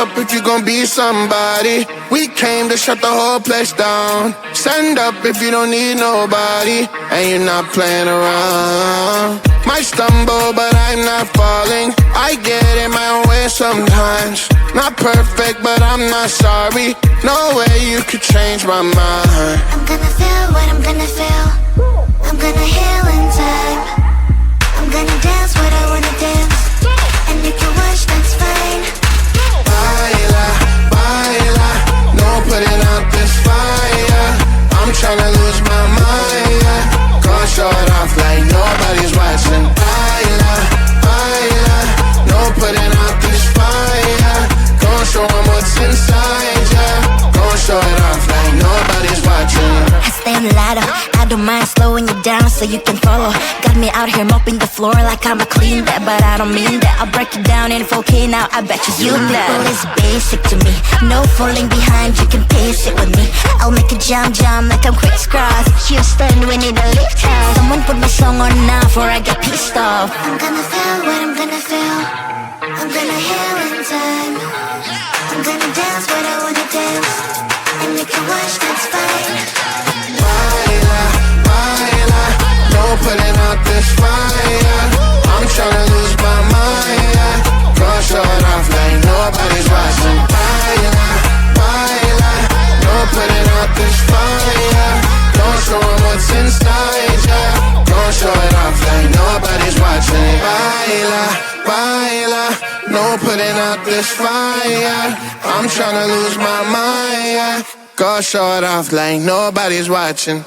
up if you gon' be somebody. We came to shut the whole place down. Stand up if you don't need nobody, and you're not playing around. Might stumble, but I'm not falling. I get in my own way sometimes. Not perfect, but I'm not sorry. No way you could change my mind. I'm gonna feel what I'm gonna feel. I'm gonna heal in time. I'm gonna dance what I wanna dance. And if you watch, that's fine. Baila, baila, no putting out this fire. I'm tryna lose my mind, yeah. Gonna show it off like nobody's watching. Baila, baila, no putting out this fire. Gonna show 'em what's inside, yeah. Gonna show it off like nobody's watching. I stay on the ladder, I don't mind slowing you down so you can follow. Got me out here mopping the floor like I'm a clean that, but I don't mean that. I'll break it down in 4K now, I bet you that. Well, it's basic to me, no falling behind, you can pace it with me. I'll make a jump like I'm crisscross. Houston, we need a lift house. Someone put my song on now before I get pissed off. I'm gonna feel what I'm gonna feel. I'm gonna heal in time. I'm gonna dance what I wanna dance. And if you watch, that's fine. Baila, baila, no putting out this fire. I'm tryna lose my mind, yeah. Gonna show it off like nobody's watching. Baila, baila, no putting out this fire. Don't show 'em what's inside, yeah. Gonna show it off like nobody's watching. Baila, baila, no putting out this fire. I'm tryna lose my mind, yeah. Gonna show it off like nobody's watching.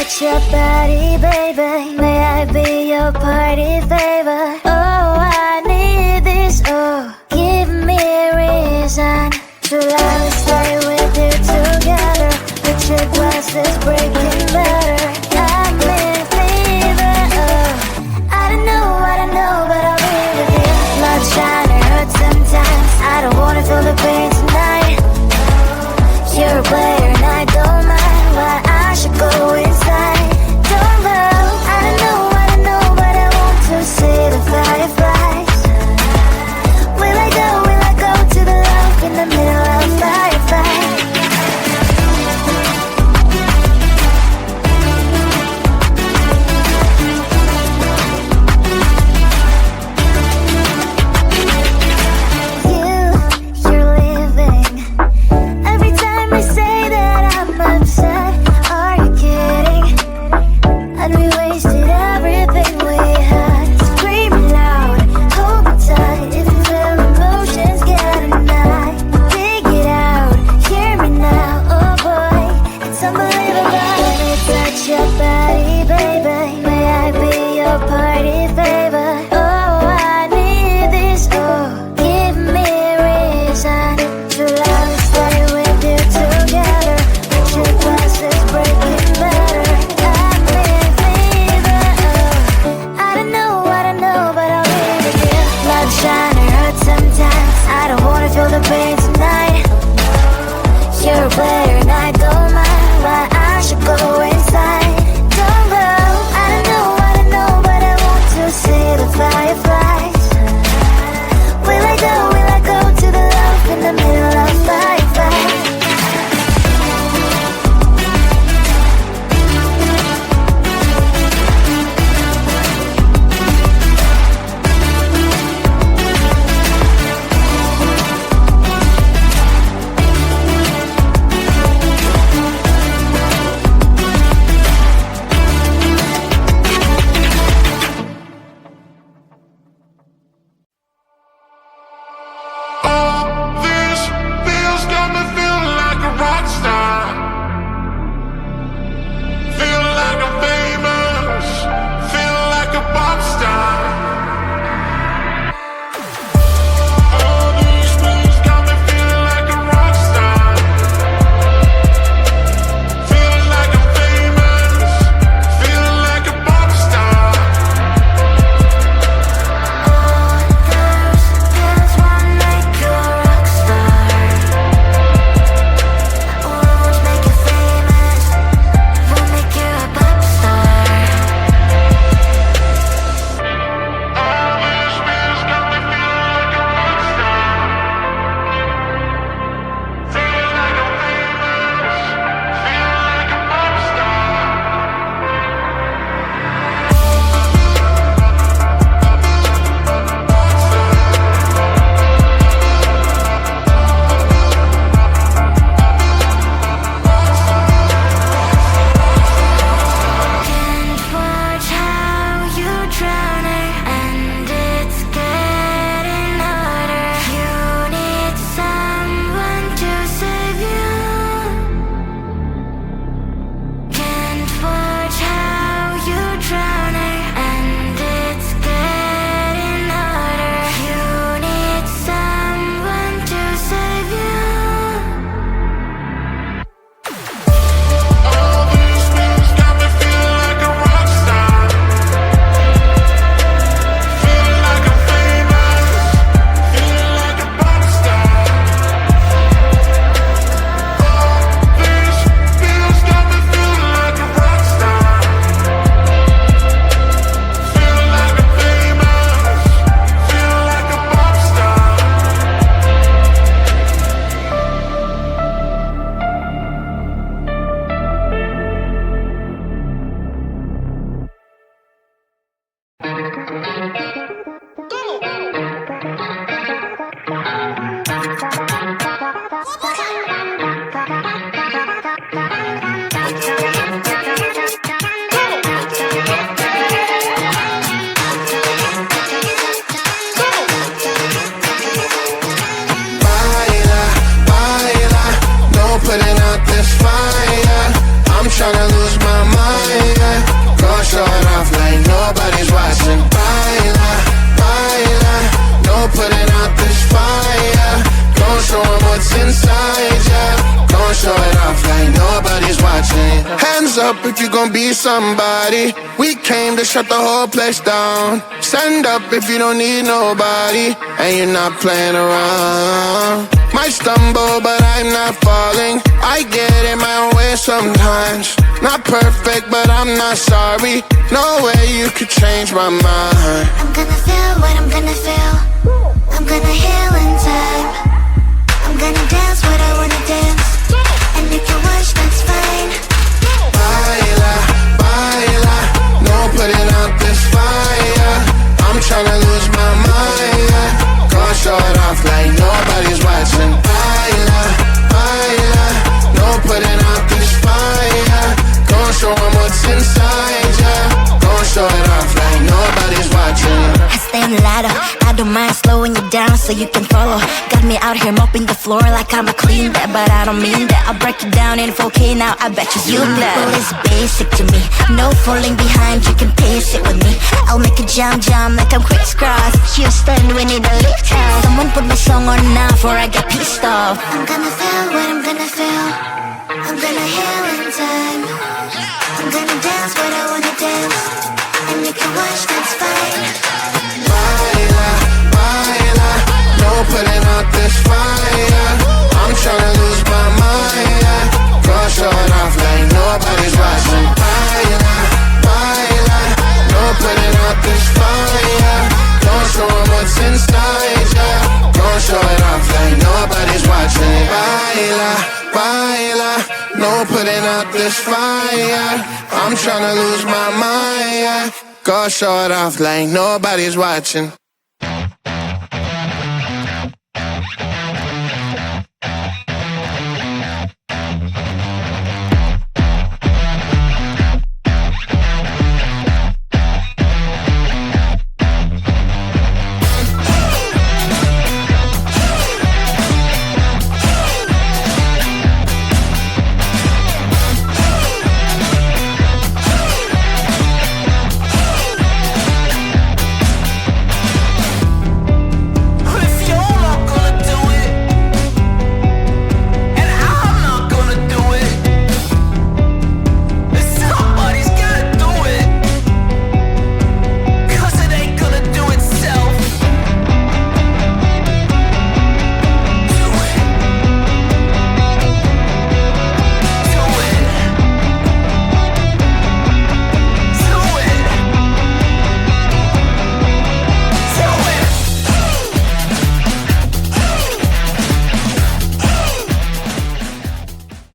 What's your body, baby? May I be your party favor? Oh, I need this, oh. Give me a reason to let me stay with you together. Put your glasses breaking better. I'm in fever, oh. I don't know, but I'll be with you. Love trying to hurt sometimes. I don't wanna feel the pain tonight. You're a player and I don't mind. Why I should go inside. Don't know, I don't know, but I want to see the fireflies. Will I go to the love in the middle of fireflies? You're living watching. Hands up if you gon' be somebody. We came to shut the whole place down. Stand up if you don't need nobody and you're not playing around. Might stumble but I'm not falling. I get in my own way sometimes. Not perfect but I'm not sorry. No way you could change my mind. I'm gonna feel what I'm gonna feel. I'm gonna heal in time. I'm gonna dance what I wanna dance. And if you watch, that's fine. Baila, baila, no putting out this fire. I'm tryna lose my mind, yeah. Gonna show it off like nobody's watching. Baila, baila, no putting out this fire. Gonna show 'em what's inside, yeah. Gonna show it off like nobody's watching. I stay on the ladder, I don't mind slowing you down so you can follow. Got me out here mopping the floor like I'm a clean that, but I don't mean that. I'll break it down in 4K now, I bet you Liable is basic to me. No falling behind, you can pace it with me. I'll make a jump like I'm crisscross. Houston, we need a lift house. Someone put my song on now before I get pissed off. I'm gonna feel what I'm gonna feel. I'm gonna heal in time. I'm gonna dance what I wanna dance. And you can watch, that's fine. Baila, baila, no putting out this fire. I'm tryna lose my mind, yeah. Gonna show it off like nobody's watching. Baila, baila, no putting out this fire. Gonna show 'em what's inside, yeah. Gonna show it off like nobody's watching. Baila, baila, no putting out this fire. I'm tryna lose my mind, yeah. Gonna show it off like nobody's watching.